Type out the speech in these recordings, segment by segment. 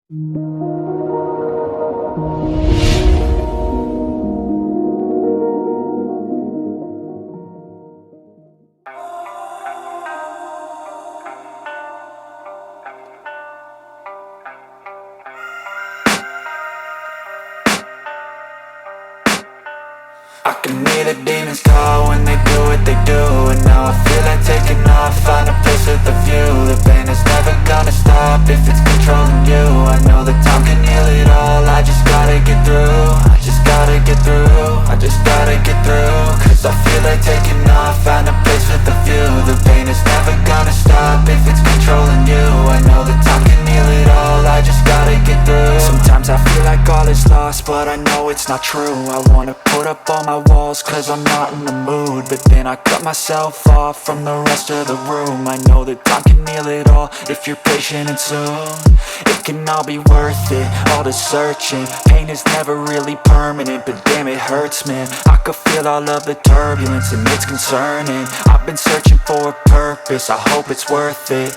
I can hear the demons call when they do what they do. And now I feel like taking off, find a place with a view. The pain is never gonna stop if it's controlling you. I know that time can heal it all, I just gotta get through. I just gotta get through, I just gotta get through. Cause I feel like taking off, find a place with a view. The pain is never gonna stop if it's controlling you. I know that time can heal it all, I just gotta get through. Sometimes I feel like all is lost, but I know it's not true. I wanna put up all my walls cause I'm not in the mood, but then I cut myself off from the rest of the room. I know that time can heal it all if you're patient and soon. It can all be worth it, all the searching. Pain is never really permanent, but damn it hurts, man. I could feel all of the turbulence and it's concerning. I've been searching for a purpose, I hope it's worth it.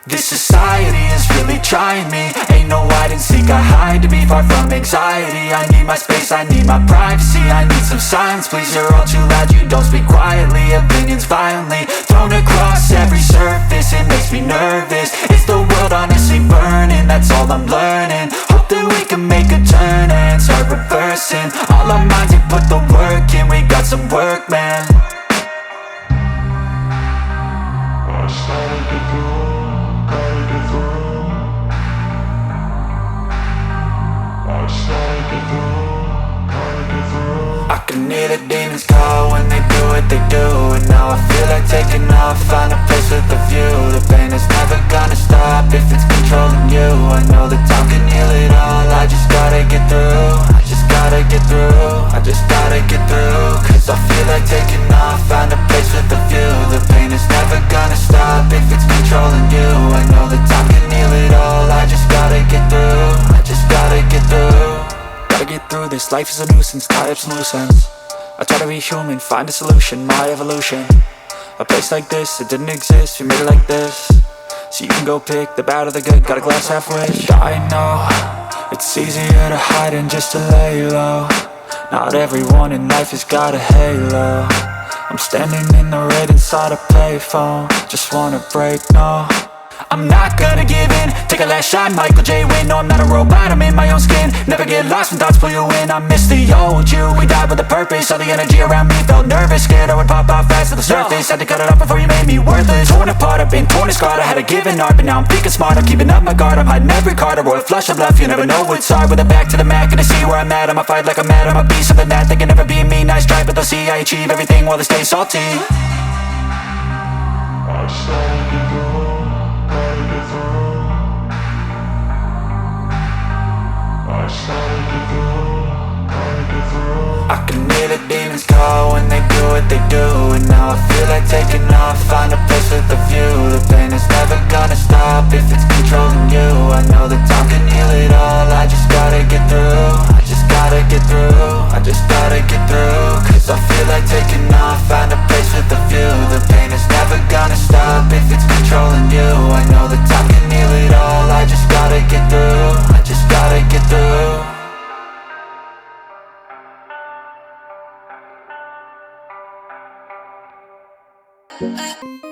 This society is really trying me. Ain't no hide and seek, I hide to be far from anxiety. I need my space, I need my privacy. I need some silence, please, you're all too loud. You don't speak quietly, opinions violently thrown across every surface. It makes me nervous, it's the world honestly burning. That's all I'm learning, hope that we can make a turn and start reversing. All our minds, we put the work in, we got some work, man. I started to go. I can hear the demons call when they do what they do. And now I feel like taking off, find a place with a view. The pain is never gonna stop if it's controlling you. I know that time can heal it all, I just gotta get through. I just gotta get through, I just gotta get through. Cause I feel like taking off, find a place with a view. The pain is never gonna stop if it's controlling you. I know that time can heal it all, I just gotta get through. I just gotta get through. Gotta get through this, life is a nuisance, tie up some loose ends. I try to be human, find a solution, my evolution. A place like this, it didn't exist, we made it like this. So you can go pick the bad or the good, got a glass halfway. I know, it's easier to hide than just to lay low. Not everyone in life has got a halo. I'm standing in the red inside a payphone, just wanna break, no. I'm not gonna give in, take a last shot, Michael J. Win. No, I'm not a robot, I'm in my own skin. Never get lost when thoughts pull you in. I miss the old you, we died with a purpose. All the energy around me felt nervous, scared I would pop off fast to the surface. Had to cut it off before you made me worthless. Torn apart, I've been torn and scarred. I had a given art, but now I'm thinking smart. I'm keeping up my guard, I'm hiding every card. A royal flush of love, you never know what's hard. With a back to the mat, gonna see where I'm at. I'ma fight like I'm mad, I'ma be something that they can never be me. Nice try, but they'll see I achieve everything while they stay salty. I started to go, gotta get through. I started to go, gotta get through. I can hear the demons call when they do what they do. And now I feel like taking off, find a place with a view. The pain is never gonna stop if it's controlling you. I know that time can heal it all, I just gotta get through. I just gotta get through, I just gotta get through. Cause I feel like taking off, find a place with a view. The pain is never gonna stop if it's controlling you. I know that time can heal it all, I just gotta get through. I just gotta get through. Bye.